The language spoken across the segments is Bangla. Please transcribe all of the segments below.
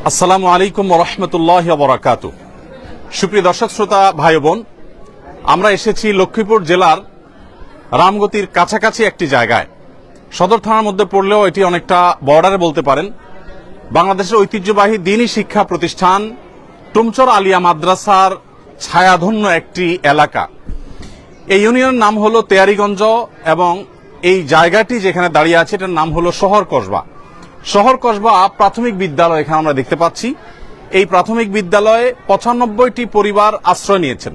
আসসালামু আলাইকুম ওয়া রাহমাতুল্লাহি ওয়া বারাকাতুহু। সুপ্রিয় দর্শক শ্রোতা ভাই বোন, আমরা এসেছি লক্ষ্মীপুর জেলার রামগতির কাছাকাছি একটি জায়গায়। সদর থানার মধ্যে পড়লেও এটি অনেকটা বর্ডারে বলতে পারেন। বাংলাদেশের ঐতিহ্যবাহী দ্বীনী শিক্ষা প্রতিষ্ঠান টুমচর আলিয়া মাদ্রাসার ছায়াধন্য একটি এলাকা। এই ইউনিয়নের নাম হলো তেয়ারিগঞ্জ এবং এই জায়গাটি যেখানে দাঁড়িয়ে আছে এটার নাম হলো শহর কসবা। শহর কসবা প্রাথমিক বিদ্যালয় এখানে আমরা দেখতে পাচ্ছি। এই প্রাথমিক বিদ্যালয়ে ৯৫টি পরিবার আশ্রয় নিয়েছেন।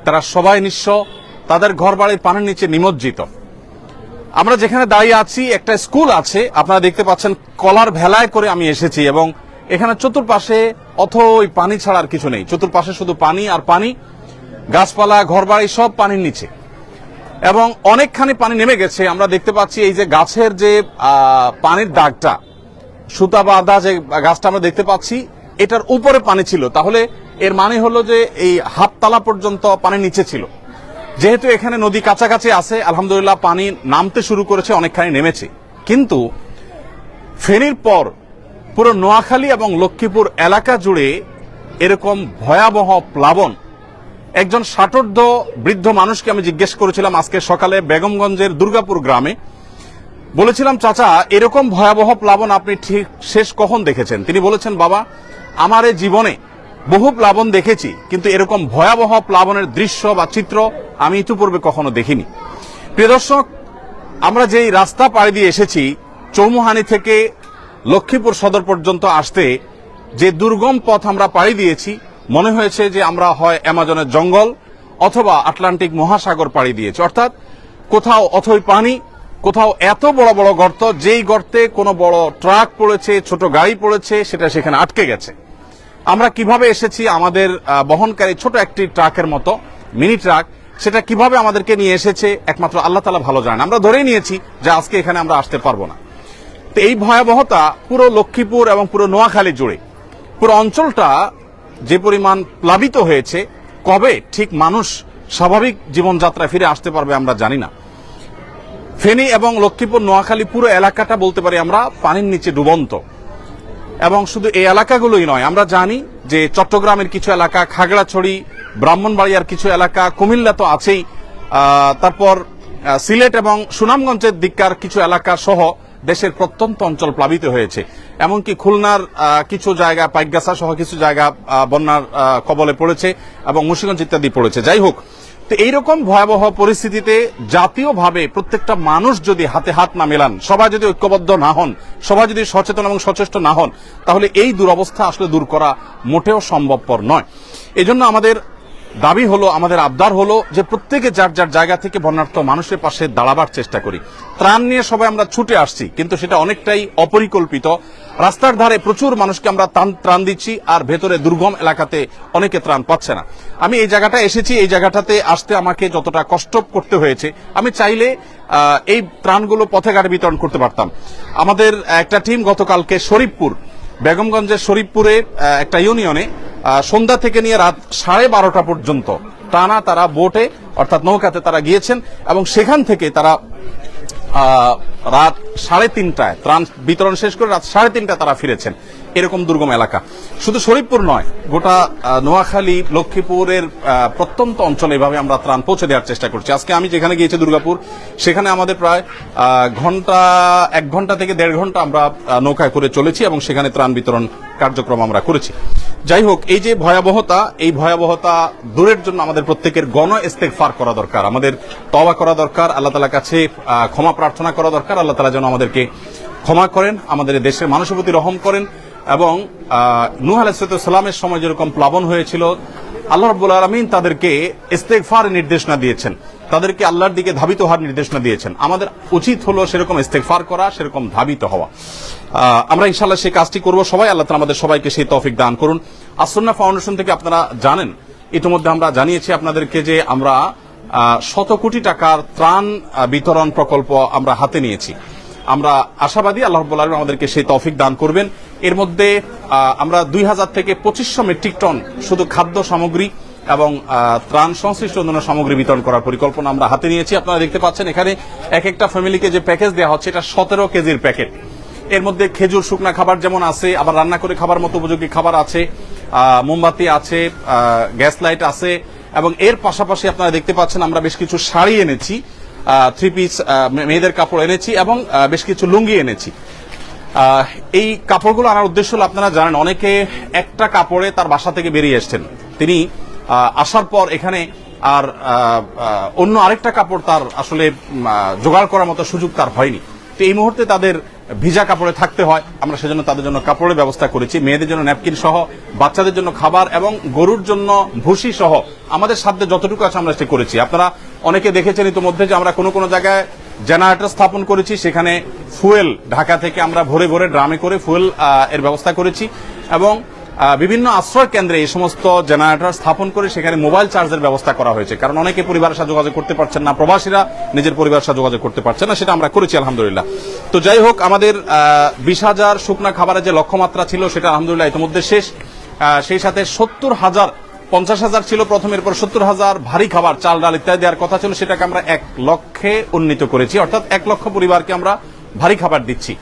তারা সবাই নিঃস্ব, তাদের ঘরবাড়ি পানির নিচে নিমজ্জিত। আমরা যেখানে দাঁড়িয়ে আছি একটা স্কুল আছে, আপনারা দেখতে পাচ্ছেন। কলার ভেলায় করে আমি এসেছি এবং এখানে চতুর্পাশে অথই পানি ছাড়া আর কিছু নেই। চতুর্পাশে শুধু পানি আর পানি, গাছপালা, ঘরবাড়ি সব পানির নিচে এবং অনেকখানি পানি নেমে গেছে। আমরা দেখতে পাচ্ছি এই যে গাছের যে পানির দাগটা, সুতা বাঁধা যে গাছটা আমরা দেখতে পাচ্ছি, এটার উপরে পানি ছিল। তাহলে এর মানে হলো যে এই হাততলা পর্যন্ত পানি নিচে ছিল। যেহেতু এখানে নদী কাছাকাছি আছে, আলহামদুলিল্লাহ পানি নামতে শুরু করেছে, অনেকখানি নেমেছে। কিন্তু ফেনীর পর পুরো নোয়াখালী এবং লক্ষ্মীপুর এলাকা জুড়ে এরকম ভয়াবহ প্লাবন। একজন ষাটোর্ধ্ব বৃদ্ধ মানুষকে আমি জিজ্ঞেস করেছিলাম আজকে সকালে বেগমগঞ্জের দুর্গাপুর গ্রামে। বলেছিলাম, চাচা এরকম ভয়াবহ প্লাবন আপনি ঠিক শেষ কখন দেখেছেন? তিনি বলেছেন, বাবা আমার এই জীবনে বহু প্লাবন দেখেছি, কিন্তু এরকম ভয়াবহ প্লাবনের দৃশ্য বা চিত্র আমি ইতিপূর্বে কখনো দেখিনি। প্রিয় দর্শক, আমরা যেই রাস্তা পাড়ি দিয়ে এসেছি, চৌমুহানি থেকে লক্ষ্মীপুর সদর পর্যন্ত আসতে যে দুর্গম পথ আমরা পাড়ি দিয়েছি, মনে হয়েছে যে আমরা হয় অ্যামাজনের জঙ্গল অথবা আটলান্টিক মহাসাগর পাড়ি দিয়েছি। অর্থাৎ কোথাও অথই পানি, কোথাও এত বড় বড় গর্ত, যেই গর্তে কোনো বড় ট্রাক পড়েছে, ছোট গাড়ি পড়েছে, সেটা সেখানে আটকে গেছে। আমরা কিভাবে এসেছি, আমাদের বহনকারী ছোট একটি ট্রাকের মতো মিনি ট্রাক, সেটা কিভাবে আমাদেরকে নিয়ে এসেছে একমাত্র আল্লাহ তাআলা ভালো জানেন। আমরা ধরেই নিয়েছি যে আজকে এখানে আমরা আসতে পারবো না। তো এই ভয়াবহতা পুরো লক্ষ্মীপুর এবং পুরো নোয়াখালী জুড়ে, পুরো অঞ্চলটা যে পরিমাণ প্লাবিত হয়েছে, কবে ঠিক মানুষ স্বাভাবিক জীবনযাত্রায় ফিরে আসতে পারবে আমরা জানি না। ফেনী এবং লক্ষ্মীপুর নোয়াখালী পুরো এলাকাটা বলতে পারি আমরা পানির নিচে ডুবন্ত। এবং শুধু এই এলাকাগুলোই নয়, আমরা জানি যে চট্টগ্রামের কিছু এলাকা, খাগড়াছড়ি, ব্রাহ্মণবাড়িয়ার কিছু এলাকা, কুমিল্লা তো আছেই, তারপর সিলেট এবং সুনামগঞ্জের দিককার কিছু এলাকা সহ দেশের প্রত্যন্ত অঞ্চল প্লাবিত হয়েছে। এমনকি খুলনার কিছু জায়গা, পাইকগাছা সহ কিছু জায়গা বন্যার কবলে পড়েছে এবং মুন্সিগঞ্জ ইত্যাদি পড়েছে। যাই হোক, তো এইরকম ভয়াবহ পরিস্থিতিতে জাতীয়ভাবে প্রত্যেকটা মানুষ যদি হাতে হাত না মেলান, সবাই যদি ঐক্যবদ্ধ না হন, সবাই যদি সচেতন এবং সচেষ্ট না হন, তাহলে এই দুরবস্থা আসলে দূর করা মোটেও সম্ভবপর নয়। এজন্য আমাদের দাবি হলো, আমাদের আবদার হলো যে প্রত্যেকে যার যার জায়গা থেকে বন্যার্ত মানুষের পাশে দাঁড়াবার চেষ্টা করি। ত্রাণ নিয়ে সবাই আমরা ছুটে আসছি, কিন্তু সেটা অনেকটাই অপরিকল্পিত। রাস্তার ধারে প্রচুর মানুষকে আমরা ত্রাণ দিচ্ছি, আর ভেতরে দুর্গম এলাকাতে অনেকে ত্রাণ পাচ্ছে না। আমি এই জায়গাটা এসেছি, এই জায়গাটাতে আসতে আমাকে যতটা কষ্ট করতে হয়েছে, আমি চাইলে এই ত্রাণগুলো পথে ঘাটে বিতরণ করতে পারতাম। আমাদের একটা টিম গতকালকে শরীফপুর, বেগমগঞ্জের শরীফপুরে একটা ইউনিয়নে সন্ধ্যা থেকে নিয়ে রাত 12:30 পর্যন্ত টানা তারা বোটে অর্থাৎ নৌকাতে তারা গিয়েছেন এবং সেখান থেকে তারা রাত 3:30টায় ত্রাণ বিতরণ শেষ করে রাত 3:30টায় তারা ফিরেছেন। এরকম দুর্গম এলাকা শুধু শরীফপুর নয়, গোটা নোয়াখালী, লক্ষ্মীপুরের প্রত্যন্ত অঞ্চলে এভাবে আমরা ত্রাণ পৌঁছে দেওয়ার চেষ্টা করছি। আজকে আমি যেখানে গিয়েছি দুর্গাপুর, সেখানে আমাদের প্রায় 1 ঘন্টা থেকে 1.5 ঘন্টা আমরা নৌকায় করে চলেছি এবং সেখানে ত্রাণ বিতরণ কার্যক্রম আমরা করেছি। যাই হোক, এই যে ভয়াবহতা, এই ভয়াবহতা দূরের জন্য আমাদের প্রত্যেকের গণ ইস্তেগফার করা দরকার, আমাদের তওবা করা দরকার, আল্লাহ তাআলার কাছে ক্ষমা প্রার্থনা করা দরকার। আল্লাহ তাআলা যেন আমাদেরকে ক্ষমা করেন, আমাদের দেশের মানুষের প্রতি রহম করেন এবং নূহ আলাইহিস সালামের সময় যেরকম প্লাবন হয়েছিল, আল্লাহ রাব্বুল আলামিন তাদেরকে ইস্তেগফারের নির্দেশনা দিয়েছেন, তাদেরকে আল্লাহর দিকে ধাবিত হওয়ার নির্দেশনা দিয়েছেন। আমাদের উচিত হলো সেরকম ইস্তেগফার করা, সেরকম ধাবিত হওয়া। আমরা ইনশাআল্লাহ সেই কাজটি করব সবাই। আল্লাহ তাআলা আমাদের সবাইকে সেই তৌফিক দান করুন। আসুন্নাহ ফাউন্ডেশন থেকে আপনারা জানেন, ইতিমধ্যে আমরা জানিয়েছি আপনাদেরকে যে আমরা 100 কোটি টাকার ত্রাণ বিতরণ প্রকল্প আমরা হাতে নিয়েছি। আমরা আশাবাদী আল্লাহ রাব্বুল আলামিন আমাদেরকে সেই তৌফিক দান করবেন। এর মধ্যে আমরা 2000 থেকে 2500 মেট্রিক টন শুধু খাদ্য সামগ্রী এবং ত্রাণ সংশ্লিষ্ট অন্যান্য সামগ্রী বিতরণ করার পরিকল্পনা আমরা হাতে নিয়েছি। আপনারা দেখতে পাচ্ছেন এখানে এক একটা ফ্যামিলিকে যে প্যাকেজ দেওয়া হচ্ছে, এটা 17 কেজির প্যাকেট। এর মধ্যে খেজুর শুকনা খাবার যেমন আছে, আবার রান্না করে খাবার মতো উপযোগী খাবার আছে, মোমবাতি আছে, গ্যাস লাইট আছে, এবং এর পাশাপাশি আপনারা দেখতে পাচ্ছেন আমরা বেশ কিছু শাড়ি এনেছি, 3 পিস মেয়েদের কাপড় এনেছি, এবং বেশ কিছু লুঙ্গি এনেছি। এই কাপড়গুলো আনার উদ্দেশ্য হলো, আপনারা জানেন অনেকে একটা কাপড়ে তার বাসা থেকে বেরিয়ে এসছেন, তিনি আসার পর এখানে আর অন্য আরেকটা কাপড় তার আসলে জোগাড় করার মতো সুযোগ তার হয়নি। তো এই মুহূর্তে তাদের ভিজা কাপড়ে থাকতে হয়, আমরা সেজন্য তাদের জন্য কাপড়ের ব্যবস্থা করেছি, মেয়েদের জন্য ন্যাপকিন সহ, বাচ্চাদের জন্য খাবার এবং গরুর জন্য ভুসি সহ আমাদের সাধ্যে যতটুকু আছে আমরা সেটা করেছি। আপনারা অনেকে দেখেছেন ইতিমধ্যে যে আমরা কোনো কোনো জায়গায় জেনারেটর স্থাপন করেছি, সেখানে ফুয়েল ঢাকা থেকে আমরা ভরে ভরে ড্রামে করে ফুয়েল এর ব্যবস্থা করেছি, এবং বিভিন্ন আশ্রয় কেন্দ্রে এই সমস্ত জেনারেটর স্থাপন করে সেখানে মোবাইল চার্জের ব্যবস্থা করা হয়েছে, কারণ অনেকে পরিবারের সাথে যোগাযোগ করতে পারছেন না, প্রবাসীরা নিজের পরিবারের সাথে যোগাযোগ করতে পারছেন না, সেটা আমরা করেছি আলহামদুলিল্লাহ। তো যাই হোক, আমাদের 20,000 শুকনা খাবারের যে লক্ষ্যমাত্রা ছিল সেটা আলহামদুলিল্লাহ ইতিমধ্যে শেষ। সেই সাথে 70,000, 50,000 ছিল প্রথম, এরপর 70,000 ভারী খাবার, চাল ডাল ইত্যাদি দেওয়ার কথা ছিল, সেটাকে আমরা 1 লক্ষে উন্নীত করেছি, অর্থাৎ 1 লক্ষ পরিবারকে আমরা ভারী খাবার দিচ্ছি।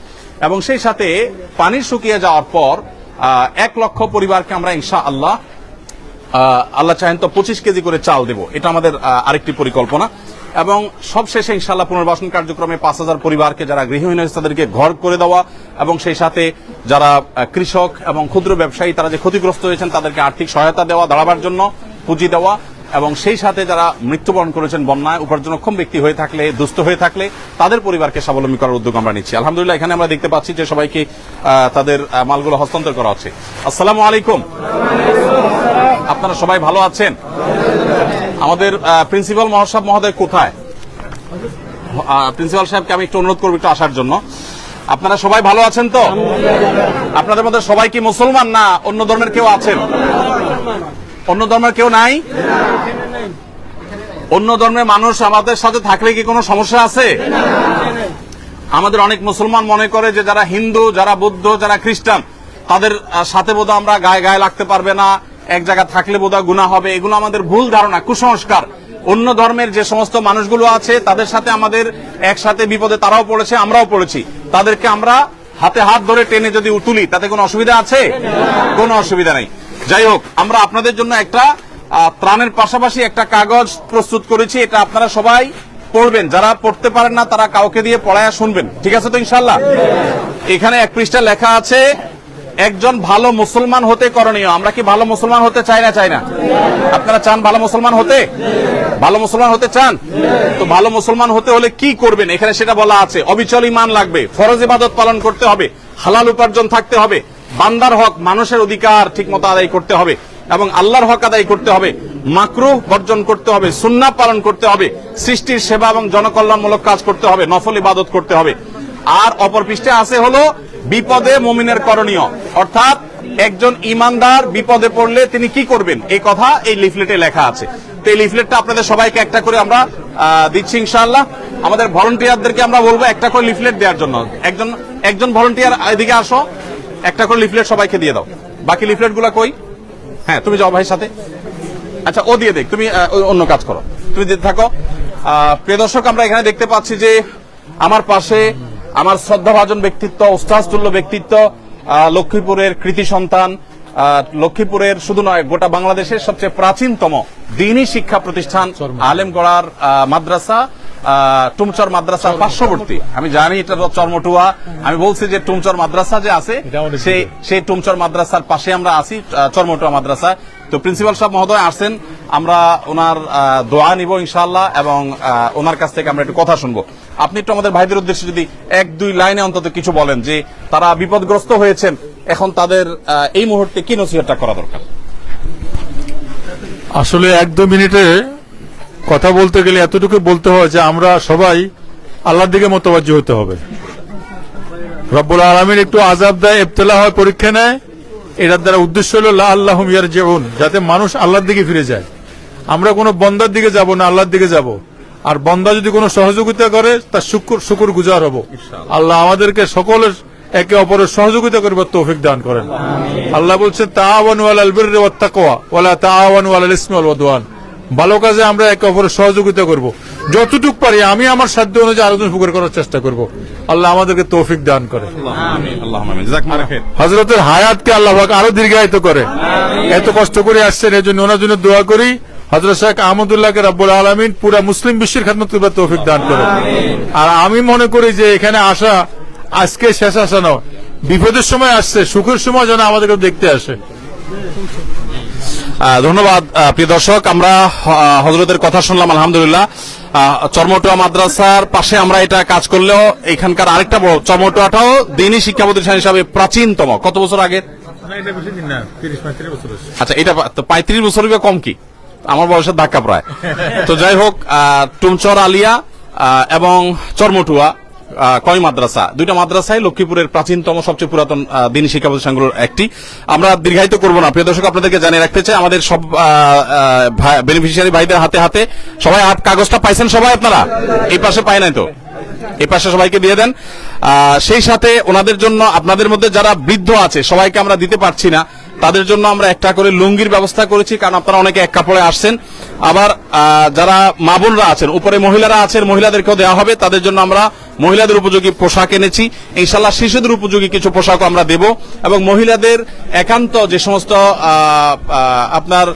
এবং সেই সাথে পানি শুকিয়ে যাওয়ার পর 1 লক্ষ পরিবারকে আমরা ইনশাআল্লাহ, আল্লাহ চাহেন তো 25 কেজি করে চাল দেব, এটা আমাদের আরেকটি পরিকল্পনা। এবং সবশেষে ইনশাআল্লাহ পুনর্বাসন কার্যক্রমে 5,000 পরিবারকে, যারা গৃহহীন হয়েছে তাদেরকে ঘর করে দেওয়া, এবং সেই সাথে যারা কৃষক এবং ক্ষুদ্র ব্যবসায়ী তারা যে ক্ষতিগ্রস্ত হয়েছেন তাদেরকে আর্থিক সহায়তা দেওয়া, দাঁড়াবার জন্য পুঁজি দেওয়া, এবং সেই সাথে যারা মৃত্যুবরণ করেছেন বন্যায়, উপার্জনক্ষম ব্যক্তি হয়ে থাকলে, দুস্থ হয়ে থাকলে তাদের পরিবারকে স্বাবলম্বী করার উদ্যোগ আমরা নিচ্ছি। আলহামদুলিল্লাহ এখানে আমরা দেখতে পাচ্ছি যে সবাইকে তাদের মালগুলো হস্তান্তর করা হচ্ছে। আসসালামু আলাইকুম, আপনারা সবাই ভালো আছেন? আমাদের প্রিন্সিপাল মহোদয় কোথায়? প্রিন্সিপাল সাহেবকে আমি একটু অনুরোধ করবো একটু আসার জন্য। আপনারা সবাই ভালো আছেন তো? আপনাদের মধ্যে সবাই কি মুসলমান, না অন্য ধর্মের কেউ আছেন? অন্য ধর্মের কেউ নাই? অন্য ধর্মের মানুষ আমাদের সাথে থাকলে কি কোনো সমস্যা আছে? আমাদের অনেক মুসলমান মনে করে যে যারা হিন্দু, যারা বৌদ্ধ, যারা খ্রিস্টান, তাদের সাথে বোধহয় আমরা গায়ে গায়ে লাগতে পারবে না, এক জায়গায় থাকলে বোধহয় গুনাহ হবে। এগুলো আমাদের ভুল ধারণা, কুসংস্কার। অন্য ধর্মের যে সমস্ত মানুষগুলো আছে তাদের সাথে আমাদের একসাথে বিপদে তারাও পড়েছে, আমরাও পড়েছি, তাদেরকে আমরা হাতে হাত ধরে টেনে যদি তুলি তাতে কোনো অসুবিধা আছে? কোনো অসুবিধা নেই। যাই হোক, আমরা আপনাদের জন্য একটা ত্রাণের পাশাপাশি একটা কাগজ প্রস্তুত করেছি, এটা আপনারা সবাই পড়বেন, যারা পড়তে পারেন না তারা কাউকে দিয়ে পড়ায়া শুনবেন, ঠিক আছে তো ইনশাআল্লাহ? এখানে 1 পৃষ্ঠা লেখা আছে, একজন ভালো মুসলমান হতে করণীয়। আমরা কি ভালো মুসলমান হতে চাই না? চাই না? আপনারা চান ভালো মুসলমান হতে? ভালো মুসলমান হতে চান? তো ভালো মুসলমান হতে হলে কি করবেন এখানে সেটা বলা আছে। অবিচল ঈমান লাগবে, ফরজ ইবাদত পালন করতে হবে, হালাল উপার্জন থাকতে হবে, বান্দার হক, মানুষের অধিকার ঠিকমতো আদায় করতে হবে, এবং আল্লাহর হক আদায় করতে হবে, মাকরুহ বর্জন করতে হবে, সুন্নাহ পালন করতে হবে, সৃষ্টির সেবা এবং জনকল্যাণমূলক কাজ করতে হবে, নফল ইবাদত করতে হবে। আর অপর পৃষ্ঠে আছে হলো বিপদে মুমিনের করণীয়, অর্থাৎ একজন ইমানদার বিপদে পড়লে তিনি কি করবেন এই কথা এই লিফলেটে লেখা আছে। তো এই লিফলেটটা আপনাদের সবাইকে একটা করে আমরা দিচ্ছি ইনশাআল্লাহ। আমাদের ভলান্টিয়ারদেরকে আমরা বলবো একটা করে লিফলেট দেওয়ার জন্য। একজন ভলান্টিয়ার এদিকে আসো, একটা করে লিফলেট সবাইকে দিয়ে দাও। বাকি লিফলেট গুলা কই? হ্যাঁ, তুমি যাও ভাইয়ের সাথে। আচ্ছা, ও দিয়ে দেখ, তুমি অন্য কাজ করো, তুমি দিতে থাকো। প্রিয় দর্শক, আমরা এখানে দেখতে পাচ্ছি যে আমার পাশে আমার শ্রদ্ধাভাজন ব্যক্তিত্ব, উস্তাদতুল্য ব্যক্তিত্ব, লক্ষ্মীপুরের কৃতি সন্তান, লক্ষ্মীপুরের শুধু নয় গোটা বাংলাদেশের সবচেয়ে প্রাচীনতম দ্বীনী শিক্ষা প্রতিষ্ঠান আলেমগড়ার মাদ্রাসা, টুমচর মাদ্রাসার পার্শ্ববর্তী, আমি জানি এটা চরমটুয়া, আমি বলছি যে টুমচর মাদ্রাসা যে আছে সেই টুমচর মাদ্রাসার পাশে আমরা আছি, চরমটুয়া মাদ্রাসা। তো প্রিন্সিপাল সাহেব মহোদয় আসছেন, আমরা ওনার দোয়া নিব ইনশাআল্লাহ, এবং ওনার কাছ থেকে আমরা একটু কথা শুনবো। আপনি একটু আমাদের ভাইদের উদ্দেশ্যে যদি 1-2 লাইনে অন্তত কিছু বলেন, যে তারা বিপদগ্রস্ত হয়েছেন, এখন তাদের এই মুহূর্তে কি নসিহতটা করা দরকার? আসলে 1-2 মিনিটে কথা বলতে গেলে এতটুকু বলতে হয় যে আমরা সবাই আল্লাহর দিকে মোতাবাজ্জি হতে হবে। রব্বুল আলামিন একটু আযাব দেয়, ইবতিলা হয়, পরীক্ষা নেয়, এটার দ্বারা উদ্দেশ্য হলো লাআল্লাহুম ইয়ারজিউন, যাতে মানুষ আল্লাহর দিকে ফিরে যায়। আমরা কোনো বন্দার দিকে যাব না, আল্লাহর দিকে যাব। আর বন্দা যদি কোনো সহযোগিতা করে তার শুকর গুজার হব। আল্লাহ আমাদেরকে সকলের একে অপরের সহযোগিতা করবার তৌফিক দান করেন। আল্লাহ বলছেন তাআওয়ানু আলাল বিররি ওয়াত তাকওয়া ওয়া লা তাআওয়ানু আলাল ইসমি ওয়াল উদওয়ান। ভালো কাজে আমরা একে অপরের সহযোগিতা করব, যতটুকু পারি। আমি আমার সাধ্য অনুযায়ী আলোচনা উপকার করার চেষ্টা করব। আল্লাহ আমাদেরকে তৌফিক দান করে। হযরতের হায়াতকে আল্লাহ পাক আরো দীর্ঘায়িত করে। এত কষ্ট করে আসছেন, এই জন্য ওনার জন্য দোয়া করি। হযরত শেখ আহমদুল্লাহকে রব্বুল আলামিন পুরা মুসলিম বিশ্বের খেদমত করবার তৌফিক দান করে। আর আমি মনে করি যে এখানে আসা আজকে শেষ আসা নয়, বিপদের সময় আসছে, সুখের সময় যেন আমাদেরকে দেখতে আসে। ধন্যবাদ প্রিয় দর্শক, আমরা হযরতের কথা শুনলাম আলহামদুলিল্লাহ। চরমটুয়া মাদ্রাসার পাশে আমরা এটা কাজ করলেও এখানকার আরেকটা বড় চরমটুয়াটাও দ্বীনি শিক্ষা প্রতিষ্ঠান হিসাবে প্রাচীনতম। কত বছর আগে? আচ্ছা, এটা তো 35 বছর কম কি? আমার বয়সের ধাক্কা প্রায়। তো যাই হোক, টুমচর আলিয়া এবং চরমটুয়া কয় মাদ্রাসা, দুইটা মাদ্রাসায় লক্ষ্মীপুরের প্রাচীনতম সবচেয়ে পুরাতন দ্বীনি শিক্ষা প্রতিষ্ঠানগুলোর একটি। আমরা দীর্ঘায়িত করব না, প্রিয় দর্শক, আপনাদেরকে জানিয়ে রাখতে চাই আমাদের সব বেনিফিশিয়ারি ভাইদের হাতে হাতে সবাই কাগজটা পাইছেন সবাই? আপনারা এই পাশে পাই নাই তো? এই পাশে সবাইকে দিয়ে দেন। সেই সাথে ওনাদের জন্য আপনাদের মধ্যে যারা বৃদ্ধ আছে সবাইকে আমরা দিতে পারছি না, তাদের জন্য আমরা একটা করে লুঙ্গির ব্যবস্থা করেছি, কারণ আপনারা অনেকে এক কাপড়ে আসছেন। আবার যারা মা বোনরা আছেন, উপরে মহিলারা আছেন, মহিলাদেরকেও দেওয়া হবে। তাদের জন্য আমরা মহিলাদের উপযোগী পোশাক এনেছি। ইনশাআল্লাহ শিশুদের উপযোগী কিছু পোশাক আমরা দেব, এবং মহিলাদের একান্ত যে সমস্ত আপনার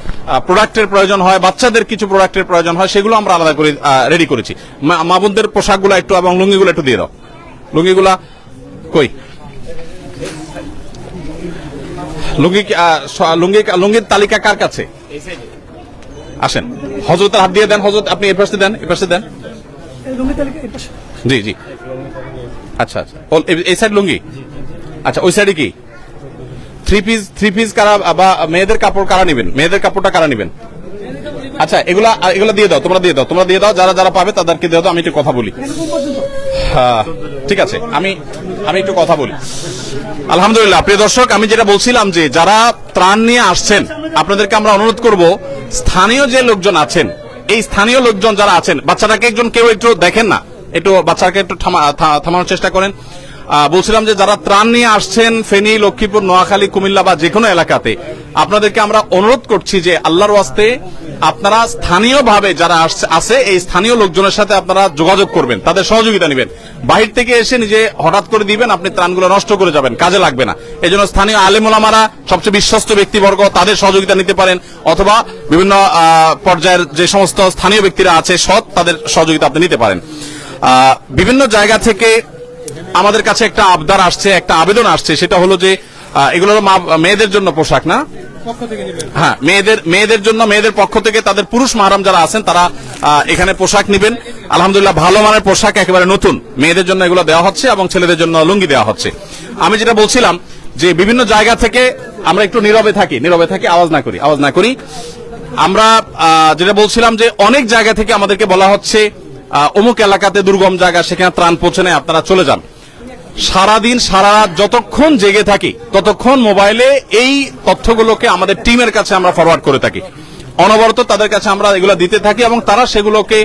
প্রোডাক্টের প্রয়োজন হয়, বাচ্চাদের কিছু প্রোডাক্টের প্রয়োজন হয়, সেগুলো আমরা আলাদা করে রেডি করেছি। মা বোনদের পোশাকগুলো একটু এবং লুঙ্গিগুলো একটু দিয়ে দাও। লুঙ্গিগুলা কই? লুঙ্গির তালিকা কার কাছে? আসেন, হযরতের হাত দিয়ে দেন। হযরত আপনি এর পাশে দেন, এর পাশে দেন। জি জি, আচ্ছা আচ্ছা, এই সাইড লুঙ্গি। আচ্ছা, ওই সাইডে কি থ্রি পিস কারা বা মেয়েদের কাপড় কারা নেবেন? মেয়েদের কাপড়টা কারা নেবেন? আচ্ছা, এগুলা দিয়ে দাও, তোমরা দিয়ে দাও, যারা যারা পাবে তাদেরকে দিয়ে দাও। আমি একটু কথা বলি। ঠিক আছে, আমি একটু কথা বলি। আলহামদুলিল্লাহ, প্রিয় দর্শক, আমি যেটা বলছিলাম যে যারা ত্রাণ নিয়ে আসছেন, আপনাদেরকে আমরা অনুরোধ করব, স্থানীয় যে লোকজন আছেন, এই স্থানীয় লোকজন যারা আছেন, বাচ্চাটাকে একজন কেউ একটু দেখেন না, একটু বাচ্চাকে একটু থামানোর চেষ্টা করেন। বলছিলাম যে যারা ত্রাণ নিয়ে আসছেন ফেনী, লক্ষ্মীপুর, নোয়াখালী, কুমিল্লা বা যে কোনো এলাকাতে, আপনাদেরকে আমরা অনুরোধ করছি যে আল্লাহর ওয়াস্তে আপনারা স্থানীয়ভাবে যারা আছে এই স্থানীয় লোকজনের সাথে আপনারা যোগাযোগ করবেন, তাদের সহযোগিতা নেবেন। বাহির থেকে এসে নিজে হঠাৎ করে দিবেন, আপনি ত্রাণগুলো নষ্ট করে যাবেন, কাজে লাগবে না। এই জন্য স্থানীয় আলেম ওলামারা, সবচেয়ে বিশ্বস্ত ব্যক্তিবর্গ, তাদের সহযোগিতা নিতে পারেন, অথবা বিভিন্ন পর্যায়ের যে সমস্ত স্থানীয় ব্যক্তিরা আছে সৎ, তাদের সহযোগিতা আপনি নিতে পারেন। বিভিন্ন জায়গা থেকে আমাদের কাছে একটা আবদার আসছে, একটা আবেদন আসছে, সেটা হলো যে এগুলো মেয়েদের জন্য পোশাক না? হ্যাঁ, মেয়েদের জন্য, মেয়েদের পক্ষ থেকে তাদের পুরুষ মাহরাম যারা আছেন তারা এখানে পোশাক নেবেন। আলহামদুলিল্লাহ, ভালো মানের পোশাক, একেবারে নতুন, মেয়েদের জন্য এগুলো দেওয়া হচ্ছে এবং ছেলেদের জন্য লুঙ্গি দেওয়া হচ্ছে। আমি যেটা বলছিলাম যে বিভিন্ন জায়গা থেকে আমরা একটু নীরবে থাকি, আওয়াজ না করি। আমরা যেটা বলছিলাম যে অনেক জায়গা থেকে আমাদেরকে বলা হচ্ছে অমুক এলাকাতে দুর্গম জায়গা, সেখানে ত্রাণ পৌঁছে নেয়, আপনারা চলে যান। সারাদিন সারা রাত যতক্ষণ জেগে থাকি ততক্ষণ মোবাইলে এই তথ্যগুলোকে আমাদের টিমের কাছে আমরা ফরওয়ার্ড করে থাকি, অনবরত তাদের কাছে আমরা এগুলো দিতে থাকি, এবং তারা সেগুলোকে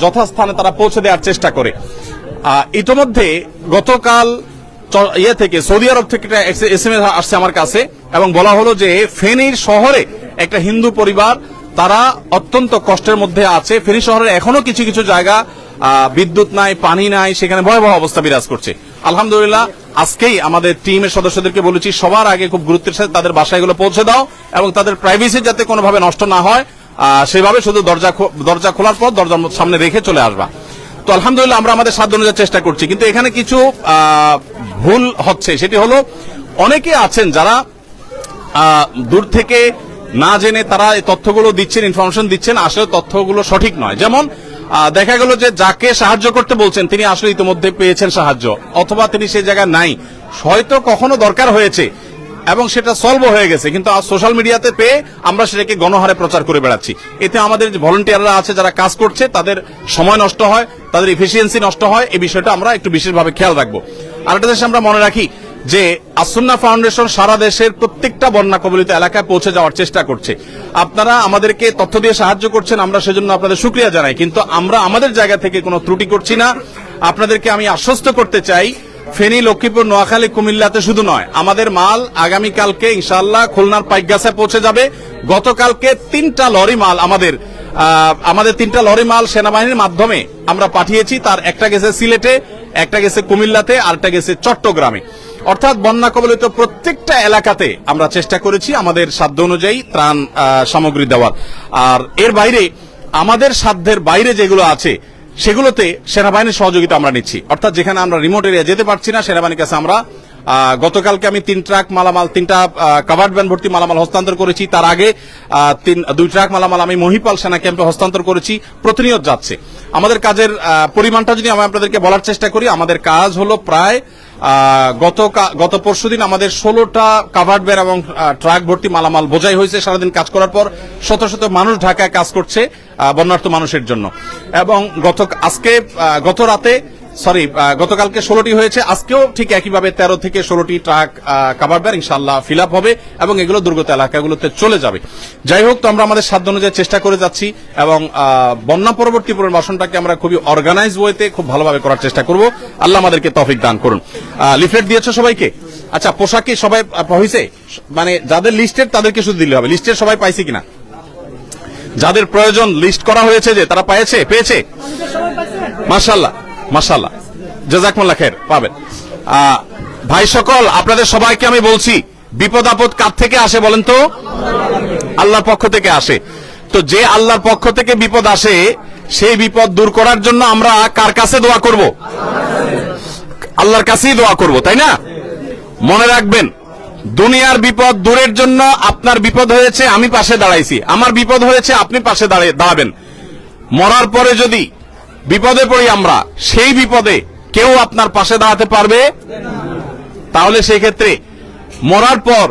যথাস্থানে তারা পৌঁছে দেওয়ার চেষ্টা করে। ইতোমধ্যে গতকাল থেকে সৌদি আরব থেকে একটা SMS আসছে আমার কাছে, এবং বলা হলো যে ফেনীর শহরে একটা হিন্দু পরিবার, তারা অত্যন্ত কষ্টের মধ্যে আছে। ফেনী শহরের এখনো কিছু কিছু জায়গা বিদ্যুৎ নাই, পানি নাই, সেখানে ভয়াবহ অবস্থা বিরাজ করছে। আলহামদুলিল্লাহ, আজকেই আমাদের টিমের সদস্যদেরকে বলেছি সবার আগে খুব গুরুত্বের সাথে তাদের বাসায় এগুলো পৌঁছে দাও, এবং তাদের প্রাইভেসি যাতে কোনোভাবে নষ্ট না হয়, সেভাবে শুধু দরজা খোলার পর দরজার সামনে রেখে চলে আসবা। তো আলহামদুলিল্লাহ, আমরা আমাদের সাধ্য অনুযায়ী চেষ্টা করছি, কিন্তু এখানে কিছু ভুল হচ্ছে। সেটি হলো, অনেকে আছেন যারা দূর থেকে না জেনে তারা এই তথ্যগুলো দিচ্ছেন, ইনফরমেশন দিচ্ছেন, আসলে তথ্যগুলো সঠিক নয়। যেমন দেখা গেল যে যাকে সাহায্য করতে বলছেন তিনি আসলে ইতিমধ্যে পেয়েছেন সাহায্য, অথবা তিনি সেই জায়গায় নাই, হয়তো কখনো দরকার হয়েছে এবং সেটা সলভ হয়ে গেছে, কিন্তু সোশ্যাল মিডিয়াতে পেয়ে আমরা সেটাকে গণহারে প্রচার করে বেড়াচ্ছি। এতে আমাদের যে ভলান্টিয়াররা আছে যারা কাজ করছে তাদের সময় নষ্ট হয়, তাদের এফিসিয়েন্সি নষ্ট হয়। এই বিষয়টা আমরা একটু বিশেষভাবে খেয়াল রাখবো। আরেকটা দেশে আমরা মনে রাখি যে আসুন্নাহ ফাউন্ডেশন সারা দেশের প্রত্যেকটা বন্যা কবলিত এলাকায় পৌঁছে যাওয়ার চেষ্টা করছে। আপনারা আমাদেরকে তথ্য দিয়ে সাহায্য করছেন, আমরা সেজন্য আপনাদের শুকরিয়া জানাই, কিন্তু আমরা আমাদের জায়গা থেকে কোনো ত্রুটি করছি না। আপনাদেরকে আমি আশ্বস্ত করতে চাই, ফেনী, লক্ষ্মীপুর, নোয়াখালী, কুমিল্লাতে শুধু নয়, আমাদের মাল আগামীকালকে ইনশাআল্লাহ খুলনার পাইকগাছায় পৌঁছে যাবে। গতকালকে 3টা লরি মাল আমাদের আমাদের 3টা লরি মাল সেনাবাহিনীর মাধ্যমে আমরা পাঠিয়েছি। তার একটা গেছে সিলেটে, একটা গেছে কুমিল্লাতে, আরেকটা গেছে চট্টগ্রামে। অর্থাৎ বন্যা কবলিত প্রত্যেকটা এলাকাতে আমরা চেষ্টা করেছি আমাদের সাধ্য অনুযায়ী ত্রাণ সামগ্রী দেওয়ার। আর এর বাইরে আমাদের সাধ্যের বাইরে যেগুলো আছে সেগুলোতে সেনাবাহিনীর সহযোগিতা আমরা নিচ্ছি। অর্থাৎ যেখানে আমরা রিমোট এরিয়া যেতে পারছি না, সেনাবাহিনীর কাছে আমরা গতকালকে আমি 3 ট্রাক মালামাল, 3টা কাভার্ড ভ্যান ভর্তি মালামাল হস্তান্তর করেছি। তার আগে 2 ট্রাক মালামাল আমি মহিপাল সেনা ক্যাম্পে হস্তান্তর করেছি। প্রতিনিয়ত যাচ্ছে। আমাদের কাজের পরিমাণটা যদি আমি আপনাদেরকে বলার চেষ্টা করি, আমাদের কাজ হলো প্রায় গত পরশুদিন আমাদের 16টা কাভার্ড ভ্যান এবং ট্রাক ভর্তি মালামাল বোঝাই হয়েছে। সারাদিন কাজ করার পর শত শত মানুষ ঢাকায় কাজ করছে বন্যার্ত মানুষের জন্য। এবং গতকালকে 16টি হয়েছে, আজকেও ঠিক একইভাবে 13 থেকে 16টি ট্রাক কাভার্ড ভ্যান ইনশাআল্লাহ ফিল আপ হবে এবং এগুলো দুর্গত এলাকাগুলোতে চলে যাবে। যাই হোক, তো আমরা আমাদের সাধ্য অনুযায়ী চেষ্টা করে যাচ্ছি এবং বন্যা পরবর্তী পুনর্বাসনটাকে আমরা খুবই অর্গানাইজ ওয়েতে খুব ভালোভাবে করার চেষ্টা করব। আল্লাহ আমাদেরকে তৌফিক দান করুন। লিফলেট দিয়েছে সবাইকে? আচ্ছা, পোশাক কি সবাই হয়েছে? মানে যাদের লিস্টেড তাদেরকে শুধু দিলে হবে, লিস্টেড সবাই পাইছে কিনা? যাদের প্রয়োজন লিস্ট করা হয়েছে যে তারা পেয়েছে? মাশাআল্লাহ মাশাআল্লাহ, জাযাকুমুল্লাহ খায়ের, পাবেন। ভাই সকল, আপনাদের সবাইকে আমি বলছি, বিপদ আপদ কার থেকে আসে বলেন তো? আল্লাহর পক্ষ থেকে আসে। তো যে আল্লাহর পক্ষ থেকে বিপদ আসে, সেই বিপদ দূর করার জন্য আমরা কার কাছে দোয়া করব? আল্লাহর কাছেই দোয়া করব, তাই না? মনে রাখবেন, দুনিয়ার বিপদ দূরের জন্য আপনার বিপদ হয়েছে, আমি পাশে দাঁড়াইছি। আমার বিপদ হয়েছে, আপনি পাশে দাঁড়াবেন। মরার পরে যদি বিপদে পড়ি আমরা, সেই বিপদে কেউ আপনার পাশে দাঁড়াতে পারবে? তাহলে সেই ক্ষেত্রে মরার পর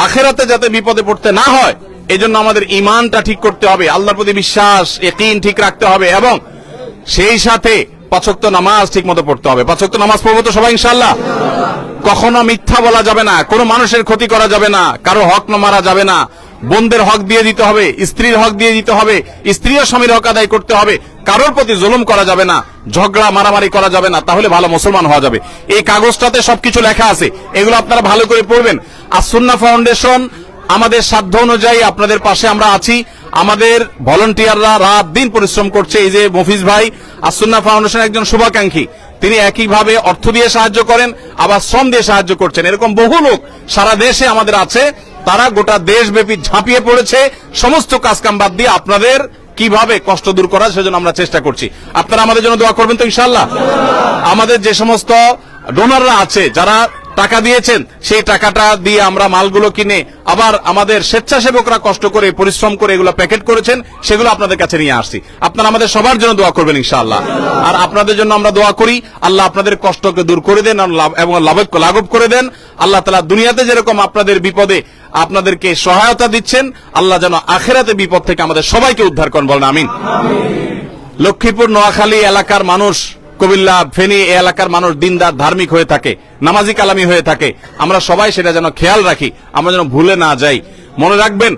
আখিরাতে যাতে বিপদে পড়তে না হয়, এজন্য আমাদের ঈমানটা ঠিক করতে হবে, আল্লাহর প্রতি বিশ্বাস ইয়াকিন ঠিক রাখতে হবে এবং সেই সাথে 5 ওয়াক্ত নামাজ ঠিক মতো পড়তে হবে। 5 ওয়াক্ত নামাজ পড়বো তো সবাই ইনশাআল্লাহ? কখনো মিথ্যা বলা যাবে না, কোনো মানুষের ক্ষতি করা যাবে না, কারো হক মারা যাবে না, বোনদের হক দিয়ে দিতে হবে, স্ত্রীর হক দিয়ে দিতে হবে, স্ত্রীও স্বামীর হক আদায় করতে হবে, কারোর প্রতি জুলুম করা যাবে না, ঝগড়া মারামারি করা যাবে না, তাহলে ভালো মুসলমান হওয়া যাবে। এই কাগজটাতে সবকিছু লেখা আছে, এগুলো আপনারা ভালো করে পড়বেন। আর সুন্নাহ ফাউন্ডেশন আমাদের সাধ্য অনুযায়ী আপনাদের পাশে আমরা আছি। আমাদের ভলান্টিয়াররা রাত দিন পরিশ্রম করছে। এই যে মফিজ ভাই আর সুন্নাহ ফাউন্ডেশনের একজন শুভাকাঙ্ক্ষী, তিনি একইভাবে অর্থ দিয়ে সাহায্য করেন, আবার শ্রম দিয়ে সাহায্য করছেন। এরকম বহু লোক সারা দেশে আমাদের আছে, তারা গোটা দেশব্যাপী ঝাঁপিয়ে পড়েছে সমস্ত কাজকাম বাদ দিয়ে আপনাদের কিভাবে কষ্ট দূর করা, সেজন্য আমরা চেষ্টা করছি। আপনারা আমাদের জন্য দোয়া করবেন তো ইনশাআল্লাহ? আমাদের যে সমস্ত ডোনাররা আছে, যারা টাকা দিয়েছেন, সেই টাকাটা দিয়ে আমরা মালগুলো কিনে, আবার আমাদের স্বেচ্ছাসেবকরা কষ্ট করে পরিশ্রম করে এগুলো প্যাকেট করেছেন, সেগুলো আপনাদের কাছে নিয়ে আসছি। আপনারা আমাদের সবার জন্য দোয়া করবেন ইনশাআল্লাহ। আর আপনাদের জন্য আমরা দোয়া করি, আল্লাহ আপনাদের কষ্টকে দূর করে দেন এবং লাঘব করে দেন। আল্লাহ তাআলা দুনিয়াতে যেরকম আপনাদের বিপদে আপনাদেরকে সহায়তা দিচ্ছেন, আল্লাহ যেন আখিরাতে বিপদ থেকে আমাদের সবাইকে উদ্ধার করেন, বলেন আমিন। লক্ষ্মীপুর নোয়াখালী এলাকার মানুষ, কুমিল্লা ফেনী এই এলাকার মানুষ দিনদার ধার্মিক হয়ে থাকে, নামাজি কালামি হয়ে থাকে। আমরা সবাই সেটা যেন খেয়াল রাখি, আমরা যেন ভুলে না যাই। মনে রাখবেন,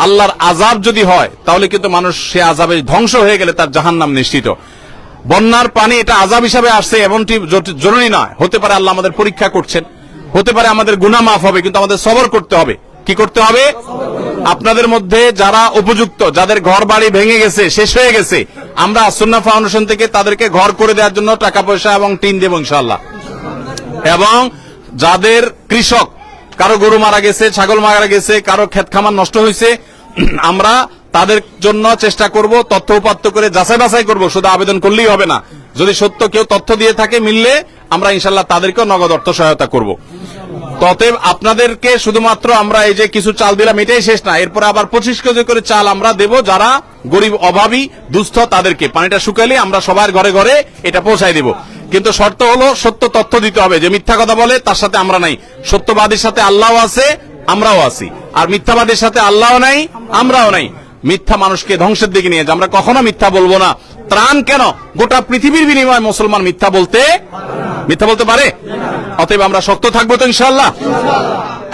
আল্লাহর আযাব যদি হয় তাহলে কিন্তু মানুষ সে আযাবে ধ্বংস হয়ে গেলে তার জাহান্নাম নিশ্চিত। বন্যার পানি এটা আযাব হিসাবে আসছে এমনটি জরুরি নয়, হতে পারে আল্লাহ আমাদের পরীক্ষা করছেন, হতে পারে আমাদের গুনাহ মাফ হবে, কিন্তু আমাদের সবর করতে হবে। কি করতে হবে? আপনাদের মধ্যে যারা উপযুক্ত, যাদের ঘর বাড়ি ভেঙে গেছে, শেষ হয়ে গেছে, আমরা সুন্নাহ ফাউন্ডেশন থেকে তাদেরকে ঘর করে দেওয়ার জন্য টাকা পয়সা এবং টিন দেব ইনশাআল্লাহ। এবং যাদের কৃষক, কারো গরু মারা গেছে, ছাগল মারা গেছে, কারো ক্ষেত খামার নষ্ট হয়েছে, আমরা তাদের জন্য চেষ্টা করব, তথ্য উপাত্ত করে যাচাই বাছাই করব। শুধু আবেদন করলেই হবে না, যদি সত্য কেউ তথ্য দিয়ে থাকে, মিললে আমরা ইনশাআল্লাহ তাদেরকেও নগদ অর্থ সহায়তা করব। ততএব আপনাদেরকে শুধুমাত্র আমরা এই যে কিছু চাল দিলাম এটাই শেষ না, এরপরে আবার 25 কেজি করে চাল আমরা দেব যারা গরিব, অভাবী, দুস্থ তাদেরকে। পানিটা শুকালে আমরা সবার ঘরে ঘরে এটা পৌঁছায় দেব। কিন্তু শর্ত হলো সত্য তথ্য দিতে হবে। যে মিথ্যা কথা বলে তার সাথে আমরা নাই, সত্যবাদীর সাথে আল্লাহও আছে, আমরাও আছি। আর মিথ্যাবাদীর সাথে আল্লাহও নাই, আমরাও নাই। মিথ্যা মানুষকে ধ্বংসের দিকে নিয়ে যায়। আমরা কখনো মিথ্যা বলবো না। ত্রাণ কেন, গোটা পৃথিবীর বিনিময়ে মুসলমান মিথ্যা বলতে পারে? অতএব আমরা শক্ত থাকবো তো ইনশাআল্লাহ।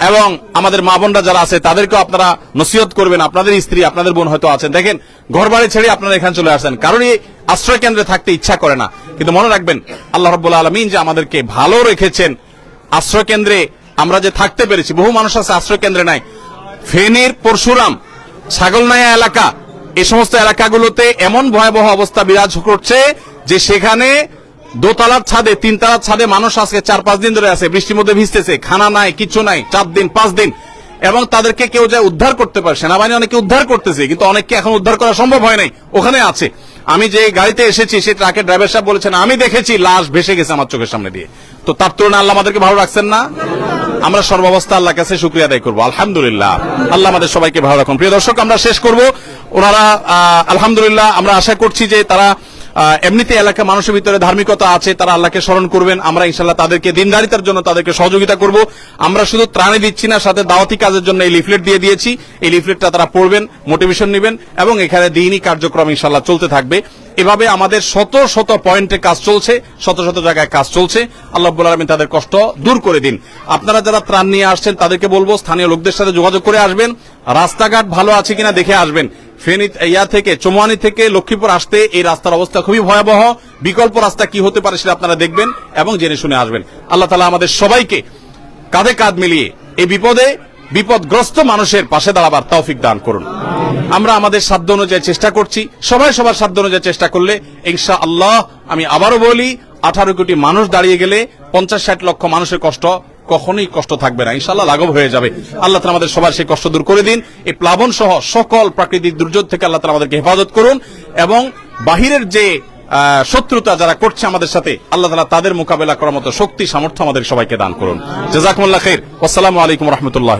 এবং আমাদের মা বোনরা যারা আছে তাদেরকেও আপনারা নসিহত করবেন। আপনাদের স্ত্রী, আপনাদের বোন হয়তো আছেন, দেখেন ঘর বাড়ি ছেড়ে আপনারা এখানে চলে আসেন, কারণ এই আশ্রয় কেন্দ্রে থাকতে ইচ্ছা করে না। কিন্তু মনে রাখবেন, আল্লাহ রাব্বুল আলামিন যে আমাদেরকে ভালো রেখেছেন, আশ্রয় কেন্দ্রে আমরা যে থাকতে পেরেছি। বহু মানুষ আছে আশ্রয় কেন্দ্রে নাই। ফেনীর পরশুরাম, ছাগলনাইয়া এলাকা, এই সমস্ত এলাকাগুলোতে এমন ভয়াবহ অবস্থা বিরাজ করছে যে সেখানে দোতলার ছাদে, তিনতলার ছাদে মানুষ আজকে 4-5 দিন ধরে আছে, বৃষ্টির মধ্যে ভিজতেছে, খানা নাই, কিছু নাই, 4 দিন 5 দিন, এবং তাদেরকে কেউ যায় উদ্ধার করতে পারে। সেনাবাহিনী অনেকে উদ্ধার করতেছে, কিন্তু অনেককে এখন উদ্ধার করা সম্ভব হয় নাই, ওখানে আছে। আমি যে গাড়িতে এসেছি সেই ট্রাকের ড্রাইভার সাহেব বলেছেন আমি দেখেছি লাশ ভেসে গেছে আমার চোখের সামনে দিয়ে। তো তার তুলনায় আল্লাহ আমাদেরকে ভালো রাখছেন না? আমরা সর্বাবস্থা আল্লাহর কাছে শুকরিয়া আদায় করবো, আলহামদুলিল্লাহ। আল্লাহ আমাদের সবাইকে ভালো রাখুন। প্রিয় দর্শক, আমরা শেষ করব। ওনারা আলহামদুলিল্লাহ, আমরা আশা করছি যে তারা এমনিতে এলাকা মানুষের ভিতরে ধার্মিকতা আছে, তারা আল্লাহকে স্মরণ করবেন। আমরা ইনশাআল্লাহ তাদেরকে দিনদারিতার জন্য তাদেরকে সহযোগিতা করব। আমরা শুধু ত্রাণই দিচ্ছি না, সাথে দাওয়াতি কাজের জন্য এই লিফলেট দিয়ে দিয়েছি। এই লিফলেটটা তারা পড়বেন, মোটিভেশন নেবেন, এবং এখানে দ্বীনি কার্যক্রম ইনশাআল্লাহ চলতে থাকবে। এভাবে আমাদের শত শত পয়েন্টে কাজ চলছে, শত শত জায়গায় কাজ চলছে। আল্লাহ রাব্বুল আলামিন তাদের কষ্ট দূর করে দিন। আপনারা যারা ত্রাণ নিয়ে আসছেন তাদেরকে বলবো স্থানীয় লোকদের সাথে যোগাযোগ করে আসবেন, রাস্তাঘাট ভালো আছে কিনা দেখে আসবেন। ফেনী থেকে চৌমুহানী থেকে লক্ষ্মীপুর আসতে এই রাস্তার অবস্থা খুবই ভয়াবহ। বিকল্প রাস্তা কি হতে পারে সেটা আপনারা দেখবেন এবং জেনে শুনে আসবেন। আল্লাহ তাআলা আমাদের সবাইকে কাঁধে কাঁধ মিলিয়ে এই বিপদগ্রস্ত মানুষের পাশে দাঁড়াবার তৌফিক দান করুন। আমরা আমাদের সাধ্য অনুযায়ী চেষ্টা করছি, সবাই সবার সাধ্য অনুযায়ী চেষ্টা করলে ইনশাআল্লাহ, আমি আবারও বলি, 18 কোটি মানুষ দাঁড়িয়ে গেলে 50-60 লক্ষ মানুষের কষ্ট কখনোই কষ্ট থাকবে না, ইনশাআল্লাহ লাঘব হয়ে যাবে। আল্লাহ তাআলা আমাদের সবার সেই কষ্ট দূর করে দিন। এই প্লাবন সহ সকল প্রাকৃতিক দুর্যোগ থেকে আল্লাহ তাআলা আমাদেরকে হেফাজত করুন, এবং বাহিরের যে শত্রুতা যারা করছে আমাদের সাথে, আল্লাহ তাআলা তাদের মোকাবেলা করার মতো শক্তি সামর্থ্য আমাদের সবাইকে দান করুন। জাযাকুমুল্লাহ খাইর। আসসালামু আলাইকুম ওয়া রাহমাতুল্লাহ।